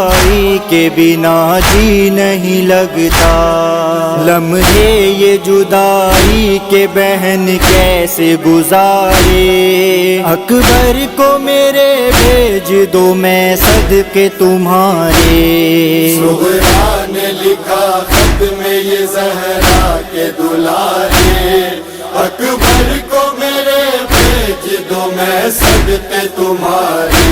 کے بنا جی نہیں لگتا، لمحے یہ جدائی کے بہن کیسے گزارے، اکبر کو میرے بھیج دو میں صدقے تمہارے۔ صغرا نے لکھا خط میں یہ زہرا کے دلارے، اکبر کو میرے بھیج دو میں صدقے تمہارے۔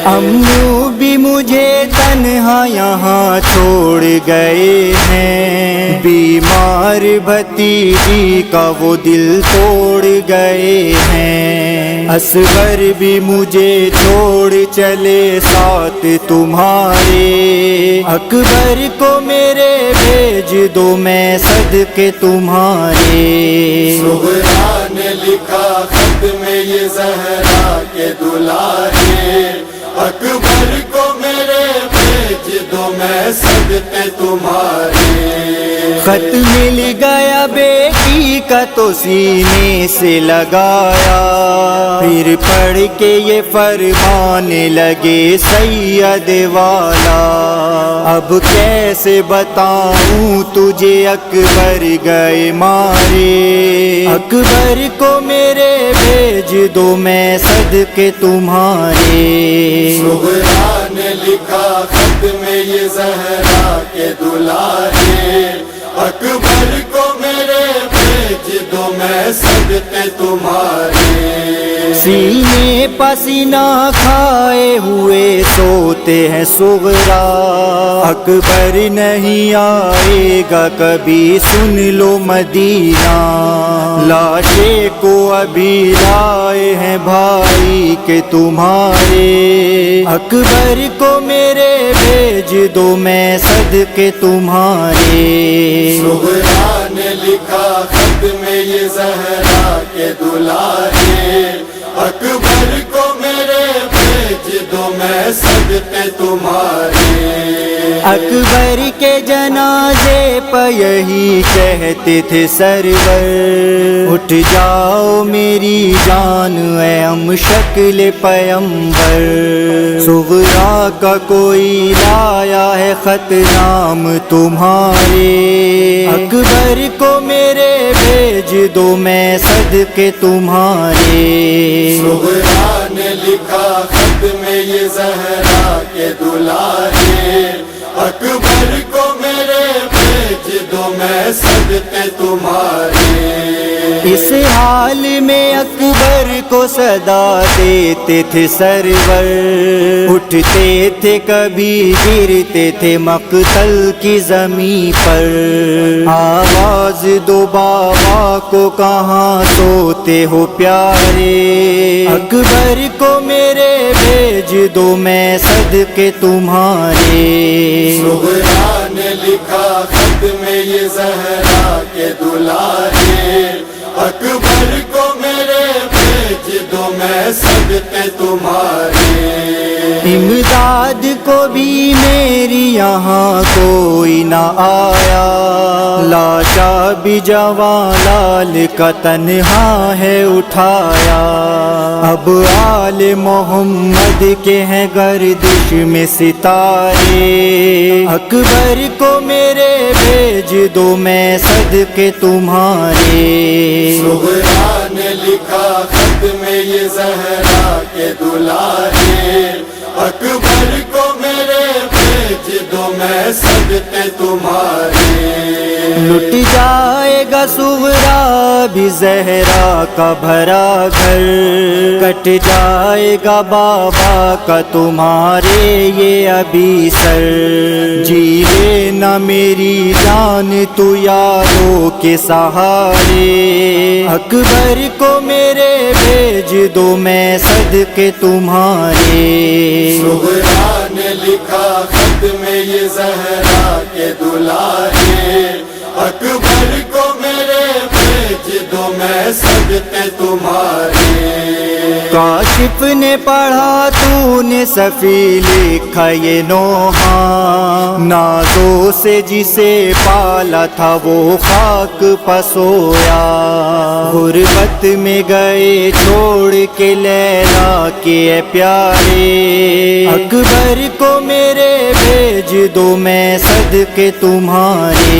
امو بھی مجھے تنہا یہاں چھوڑ گئے ہیں، بیمار بھتیجی کا وہ دل توڑ گئے ہیں، اصغر بھی مجھے چھوڑ چلے ساتھ تمہارے، اکبر کو میرے بھیج دو میں صدقے تمہارے۔ صغرا نے لکھا خط میں یہ زہرا کے دلارے، اکبر کو میرے بھیج دو میں صدقے تمہارے۔ خط مل گیا بیٹی کا تو سینے سے لگایا، پھر پڑھ کے یہ فرمانے لگے سید والا، اب کیسے بتاؤں تجھے اکبر گئے مارے، اکبر کو میرے بھیج دو میں صدقے تمہارے۔ صغرا نے لکھا خط میں یہ زہرا کے دلارے، اکبر کو میرے بھیج دو میں صدقے تمہارے۔ سینے پسینہ کھائے ہوئے سوتے ہیں صغرا، اکبر نہیں آئے گا کبھی سن لو مدینہ، لاشے کو ابھی لائے ہیں بھائی کے تمہارے، اکبر کو میرے بھیج دو میں صدقے تمہارے۔ صغرا نے لکھا خط میں یہ زہرا کے دلارے، اکبر کو میرے بھیج دو میں صدقے تمہارے۔ اکبر کے جنازے پہ یہی کہتے تھے سرور، اٹھ جاؤ میری جان اے ہم شکل پیمبر، صغرا کا کوئی لایا ہے خط نام تمہارے، اکبر کو میرے بھیج دو میں صدقے تمہارے۔ صغرا نے لکھا خط میں یہ زہرا کے دلارے، اکبر کو میرے بھیج دو میں صدقے تمہارے۔ اس حال میں اکبر کو صدا دیتے تھے سرور، اٹھتے تھے کبھی گرتے تھے مقتل کی زمین پر، آواز دو بابا کو کہاں سوتے ہو پیارے، اکبر کو میرے بھیج دو میں صدقے تمہارے۔ صغرا نے لکھا خط میں یہ زہرا کے دلارے، اکبر کو میرے بھیج دو میں صدقے تمہارے۔ امداد کو بھی میری یہاں کوئی نہ آیا، لاشا بھی جوان لال کا تنہا ہے اٹھایا، اب آل محمد کے ہیں گردش میں ستارے، اکبر کو میرے بھیج دو میں صدقے تمہارے۔ صغرا نے لکھا خط میں یہ زہرا کے دلارے، اکبر کو میرے بھیج دو میں صدقے تمہارے۔ لٹ جائے گا صغرا بھی زہرا کا بھرا گھر، کٹ جائے گا بابا کا تمہارے یہ ابھی سر، جی لینا میری جان تو یاروں کے سہارے، اکبر کو میرے بھیج دو میں صدقے تمہارے۔ صغرا نے لکھا خط میں یہ زہرا کے دلارے، اکبر کو میرے بھیج دو میں صدقے تمہارے۔ کاشف نے پڑھا تو نے صفی لکھا یہ نوحہ، نازوں سے جسے پالا تھا وہ خاک پسویا، غربت میں گئے چھوڑ کے لیلا کے پیارے، اکبر کو میرے بھیج دو میں صدقے تمہارے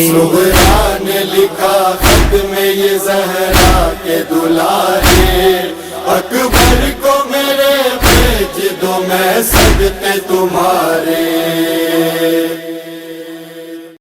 زہرا نے لکھا خط میں یہ زہرا کے دلارے اکبر کو میرے بھیج دو میں صدقے تمہارے